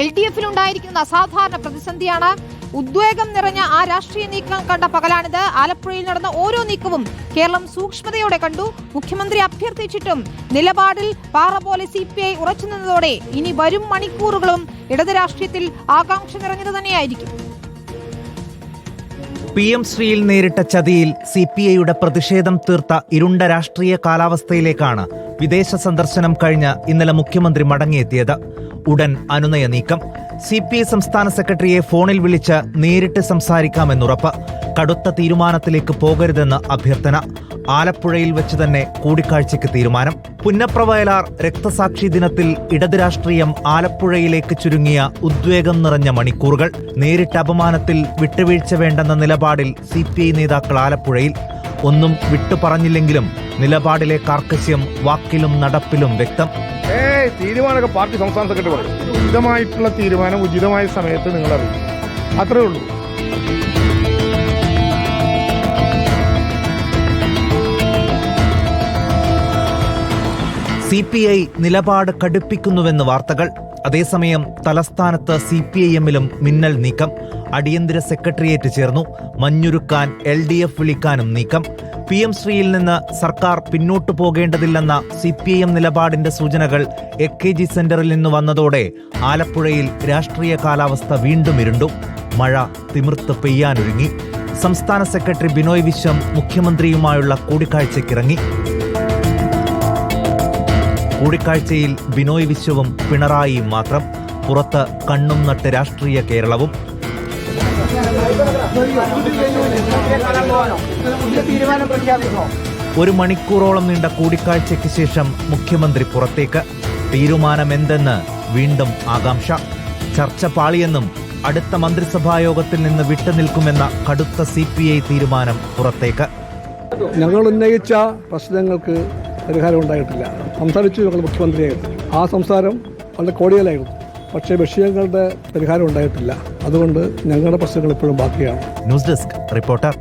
LDF-ലുണ്ടായിരിക്കുന്ന അസാധാരണ പ്രതിസന്ധിയാണ്. ഉദ്വേഗം നിറഞ്ഞ ആ രാഷ്ട്രീയ നീക്കം കണ്ട പകലാണിത്. ആലപ്പുഴയിൽ നടന്ന ഓരോ നീക്കവും കേരളം സൂക്ഷ്മതയോടെ കണ്ടു. മുഖ്യമന്ത്രി അഭ്യർത്ഥിച്ചിട്ടും നിലപാടിൽ പാറ പോലെ CPI ഉറച്ചു നിന്നതോടെ ഇനി വരും മണിക്കൂറുകളും ഇടത് രാഷ്ട്രീയത്തിൽ ആകാംക്ഷ നിറഞ്ഞത് തന്നെയായിരിക്കും. PM ശ്രീയിൽ നേരിട്ട ചതിയിൽ CPIയുടെ പ്രതിഷേധം തീർത്ത ഇരുണ്ട രാഷ്ട്രീയ കാലാവസ്ഥയിലേക്കാണ് വിദേശ സന്ദർശനം കഴിഞ്ഞ് ഇന്നലെ മുഖ്യമന്ത്രി മടങ്ങിയെത്തിയത്. ഉടൻ അനുനയ നീക്കം. CPI സംസ്ഥാന സെക്രട്ടറിയെ ഫോണിൽ വിളിച്ച് നേരിട്ട് സംസാരിക്കാമെന്നുറപ്പ്. കടുത്ത തീരുമാനത്തിലേക്ക് പോകരുതെന്ന് അഭ്യർത്ഥന. ആലപ്പുഴയിൽ വെച്ച് തന്നെ കൂടിക്കാഴ്ചയ്ക്ക് തീരുമാനം. പുന്നപ്രവയലാർ രക്തസാക്ഷി ദിനത്തിൽ ഇടത് രാഷ്ട്രീയം ആലപ്പുഴയിലേക്ക് ചുരുങ്ങിയ ഉദ്വേഗം നിറഞ്ഞ മണിക്കൂറുകൾ. നേരിട്ട അപമാനത്തിൽ വിട്ടുവീഴ്ച വേണ്ടെന്ന നിലപാടിൽ CPI നേതാക്കൾ ആലപ്പുഴയിൽ. ഒന്നും വിട്ടുപറഞ്ഞില്ലെങ്കിലും നിലപാടിലെ കാർക്കശ്യം വാക്കിലും നടപ്പിലും വ്യക്തം. തീരുമാനമൊക്കെ പാർട്ടി സംസ്ഥാന സെക്രട്ടറി പറയും. ഉചിതമായിട്ടുള്ള തീരുമാനം ഉചിതമായ സമയത്ത് നിങ്ങൾ അറിയും. അത്രേ ഉള്ളൂ. CPI നിലപാട് കടുപ്പിക്കുന്നുവെന്ന് വാർത്തകൾ. അതേസമയം തലസ്ഥാനത്ത് CPIM-ലും മിന്നൽ നീക്കം. അടിയന്തര സെക്രട്ടേറിയറ്റ് ചേർന്നു. മഞ്ഞുരുക്കാൻ LDF വിളിക്കാനും നീക്കം. PM ശ്രീയിൽ നിന്ന് സർക്കാർ പിന്നോട്ടു പോകേണ്ടതില്ലെന്ന CPIM നിലപാടിന്റെ സൂചനകൾ AKG സെന്ററിൽ നിന്ന് വന്നതോടെ ആലപ്പുഴയിൽ രാഷ്ട്രീയ കാലാവസ്ഥ വീണ്ടും ഇരുണ്ടു. മഴ തിമിർത്ത് പെയ്യാനൊരുങ്ങി. സംസ്ഥാന സെക്രട്ടറി ബിനോയ് വിശ്വം മുഖ്യമന്ത്രിയുമായുള്ള കൂടിക്കാഴ്ചയ്ക്കിറങ്ങി. കൂടിക്കാഴ്ചയിൽ ബിനോയ് വിശ്വവും പിണറായിയും മാത്രം. പുറത്ത് കണ്ണും നട്ട് രാഷ്ട്രീയ കേരളവും. ഒരു മണിക്കൂറോളം നീണ്ട കൂടിക്കാഴ്ചയ്ക്ക് ശേഷം മുഖ്യമന്ത്രി പുറത്തേക്ക്. തീരുമാനമെന്തെന്ന് വീണ്ടും ആകാംക്ഷ. ചർച്ച പാളിയെന്നും അടുത്ത മന്ത്രിസഭായോഗത്തിൽ നിന്ന് വിട്ടുനിൽക്കുമെന്ന കടുത്ത CPI തീരുമാനം പുറത്തേക്ക്. ഞങ്ങൾ ഉന്നയിച്ച പ്രശ്നങ്ങൾക്ക് പരിഹാരം ഉണ്ടായിട്ടില്ല. സംസാരിച്ചു ഞങ്ങൾ മുഖ്യമന്ത്രിയായിരുന്നു. ആ സംസാരം വളരെ കോടിയലായിരുന്നു. പക്ഷേ വിഷയങ്ങളുടെ പരിഹാരം ഉണ്ടായിട്ടില്ല. അതുകൊണ്ട് ഞങ്ങളുടെ പ്രശ്നങ്ങൾ ഇപ്പോഴും ബാക്കിയാണ്. News desk reporter.